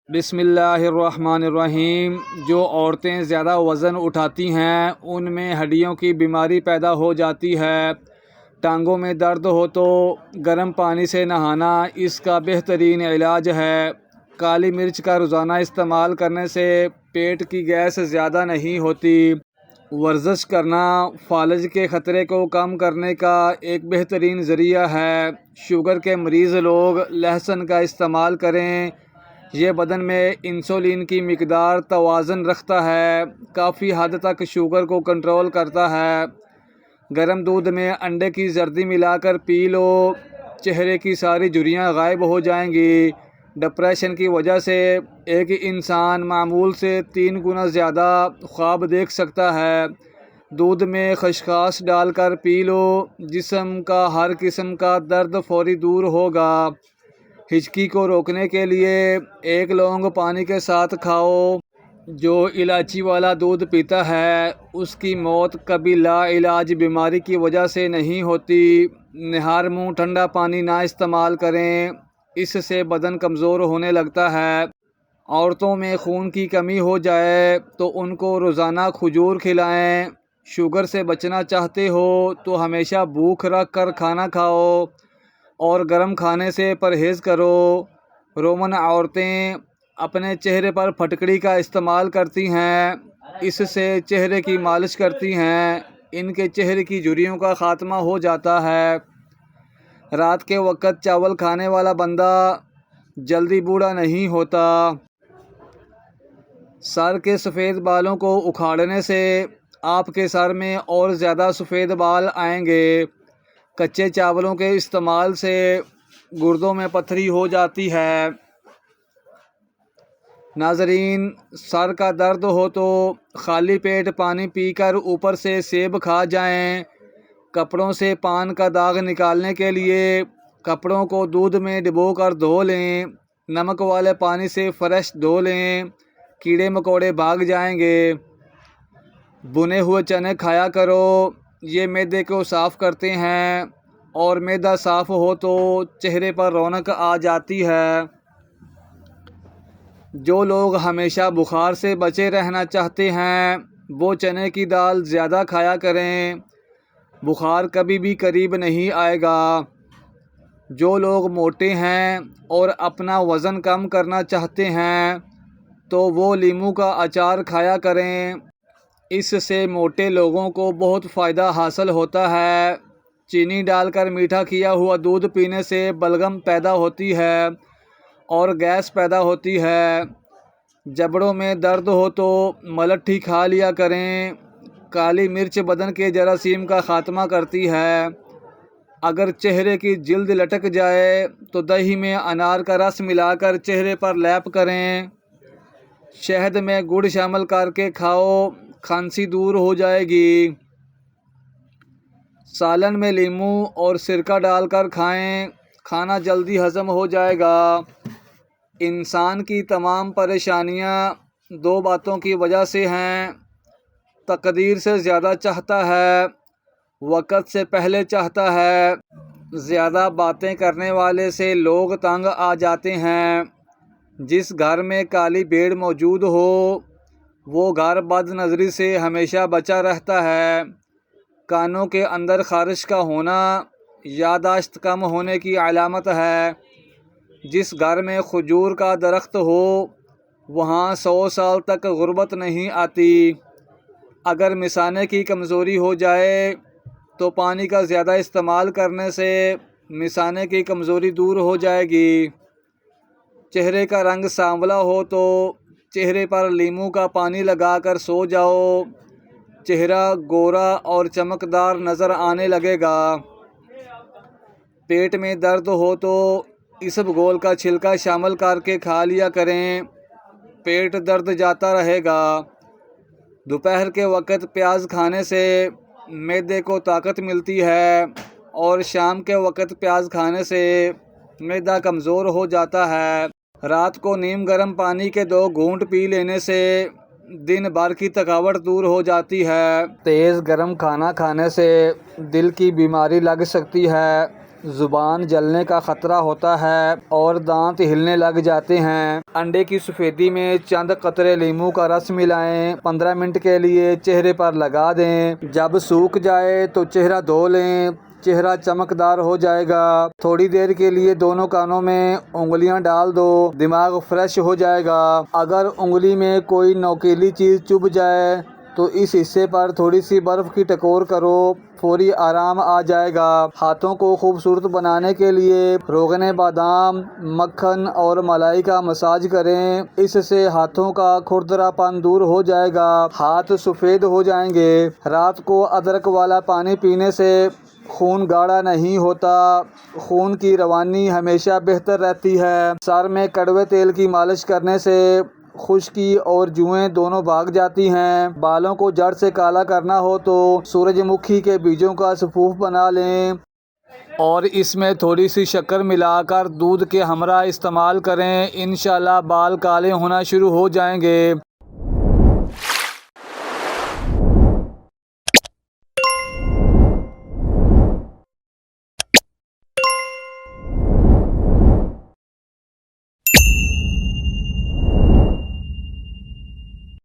بسم اللہ الرحمن الرحیم۔ جو عورتیں زیادہ وزن اٹھاتی ہیں ان میں ہڈیوں کی بیماری پیدا ہو جاتی ہے۔ ٹانگوں میں درد ہو تو گرم پانی سے نہانا اس کا بہترین علاج ہے۔ کالی مرچ کا روزانہ استعمال کرنے سے پیٹ کی گیس زیادہ نہیں ہوتی۔ ورزش کرنا فالج کے خطرے کو کم کرنے کا ایک بہترین ذریعہ ہے۔ شوگر کے مریض لوگ لہسن کا استعمال کریں۔ یہ بدن میں انسولین کی مقدار توازن رکھتا ہے، کافی حد تک شوگر کو کنٹرول کرتا ہے۔ گرم دودھ میں انڈے کی زردی ملا کر پی لو، چہرے کی ساری جھریاں غائب ہو جائیں گی۔ ڈپریشن کی وجہ سے ایک انسان معمول سے 3 گنا زیادہ خواب دیکھ سکتا ہے۔ دودھ میں خسخاس ڈال کر پی لو، جسم کا ہر قسم کا درد فوری دور ہوگا۔ ہچکی کو روکنے کے لیے 1 لونگ پانی کے ساتھ کھاؤ۔ جو الائچی والا دودھ پیتا ہے اس کی موت کبھی لا علاج بیماری کی وجہ سے نہیں ہوتی۔ نہار منہ ٹھنڈا پانی نہ استعمال کریں، اس سے بدن کمزور ہونے لگتا ہے۔ عورتوں میں خون کی کمی ہو جائے تو ان کو روزانہ کھجور کھلائیں۔ شوگر سے بچنا چاہتے ہو تو ہمیشہ بھوک رکھ کر کھانا کھاؤ اور گرم کھانے سے پرہیز کرو۔ رومن عورتیں اپنے چہرے پر پھٹکڑی کا استعمال کرتی ہیں، اس سے چہرے کی مالش کرتی ہیں، ان کے چہرے کی جھریوں کا خاتمہ ہو جاتا ہے۔ رات کے وقت چاول کھانے والا بندہ جلدی بوڑھا نہیں ہوتا۔ سر کے سفید بالوں کو اکھاڑنے سے آپ کے سر میں اور زیادہ سفید بال آئیں گے۔ کچے چاولوں کے استعمال سے گردوں میں پتھری ہو جاتی ہے۔ ناظرین، سر کا درد ہو تو خالی پیٹ پانی پی کر اوپر سے سیب کھا جائیں۔ کپڑوں سے پان کا داغ نکالنے کے لیے کپڑوں کو دودھ میں ڈبو کر دھو لیں، نمک والے پانی سے فریش دھو لیں، کیڑے مکوڑے بھاگ جائیں گے۔ بنے ہوئے چنے کھایا کرو، یہ معدے کو صاف کرتے ہیں اور معدہ صاف ہو تو چہرے پر رونق آ جاتی ہے۔ جو لوگ ہمیشہ بخار سے بچے رہنا چاہتے ہیں وہ چنے کی دال زیادہ کھایا کریں، بخار کبھی بھی قریب نہیں آئے گا۔ جو لوگ موٹے ہیں اور اپنا وزن کم کرنا چاہتے ہیں تو وہ لیموں کا اچار کھایا کریں، اس سے موٹے لوگوں کو بہت فائدہ حاصل ہوتا ہے۔ چینی ڈال کر میٹھا کیا ہوا دودھ پینے سے بلغم پیدا ہوتی ہے اور گیس پیدا ہوتی ہے۔ جبڑوں میں درد ہو تو ملٹھی کھا لیا کریں۔ کالی مرچ بدن کے جراثیم کا خاتمہ کرتی ہے۔ اگر چہرے کی جلد لٹک جائے تو دہی میں انار کا رس ملا کر چہرے پر لیپ کریں۔ شہد میں گڑ شامل کر کے کھاؤ، کھانسی دور ہو جائے گی۔ سالن میں لیموں اور سرکہ ڈال کر کھائیں، کھانا جلدی ہضم ہو جائے گا۔ انسان کی تمام پریشانیاں 2 باتوں کی وجہ سے ہیں: تقدیر سے زیادہ چاہتا ہے، وقت سے پہلے چاہتا ہے۔ زیادہ باتیں کرنے والے سے لوگ تنگ آ جاتے ہیں۔ جس گھر میں کالی بھیڑ موجود ہو وہ گھر بد نظری سے ہمیشہ بچا رہتا ہے۔ کانوں کے اندر خارش کا ہونا یادداشت کم ہونے کی علامت ہے۔ جس گھر میں کھجور کا درخت ہو وہاں 100 سال تک غربت نہیں آتی۔ اگر مثانے کی کمزوری ہو جائے تو پانی کا زیادہ استعمال کرنے سے مثانے کی کمزوری دور ہو جائے گی۔ چہرے کا رنگ سانولا ہو تو چہرے پر لیموں کا پانی لگا کر سو جاؤ، چہرہ گورا اور چمکدار نظر آنے لگے گا۔ پیٹ میں درد ہو تو اسبگول کا چھلکا شامل کر کے کھا لیا کریں، پیٹ درد جاتا رہے گا۔ دوپہر کے وقت پیاز کھانے سے معدے کو طاقت ملتی ہے اور شام کے وقت پیاز کھانے سے معدہ کمزور ہو جاتا ہے۔ رات کو نیم گرم پانی کے 2 گھونٹ پی لینے سے دن بھر کی تھکاوٹ دور ہو جاتی ہے۔ تیز گرم کھانا کھانے سے دل کی بیماری لگ سکتی ہے۔ زبان جلنے کا خطرہ ہوتا ہے اور دانت ہلنے لگ جاتے ہیں۔ انڈے کی سفیدی میں چند قطرے لیموں کا رس ملائیں، 15 منٹ کے لیے چہرے پر لگا دیں۔ جب سوکھ جائے تو چہرہ دھو لیں، چہرہ چمکدار ہو جائے گا۔ تھوڑی دیر کے لیے دونوں کانوں میں انگلیاں ڈال دو، دماغ فریش ہو جائے گا۔ اگر انگلی میں کوئی نوکیلی چیز چبھ جائے تو اس حصے پر تھوڑی سی برف کی ٹکور کرو، فوری آرام آ جائے گا۔ ہاتھوں کو خوبصورت بنانے کے لیے روغن بادام، مکھن اور ملائی کا مساج کریں، اس سے ہاتھوں کا کھردرا پن دور ہو جائے گا، ہاتھ سفید ہو جائیں گے۔ رات کو ادرک والا پانی پینے سے خون گاڑھا نہیں ہوتا، خون کی روانی ہمیشہ بہتر رہتی ہے۔ سر میں کڑوے تیل کی مالش کرنے سے خشکی اور جوئیں دونوں بھاگ جاتی ہیں۔ بالوں کو جڑ سے کالا کرنا ہو تو سورج مکھی کے بیجوں کا سفوف بنا لیں اور اس میں تھوڑی سی شکر ملا کر دودھ کے ہمراہ استعمال کریں، انشاءاللہ بال کالے ہونا شروع ہو جائیں گے۔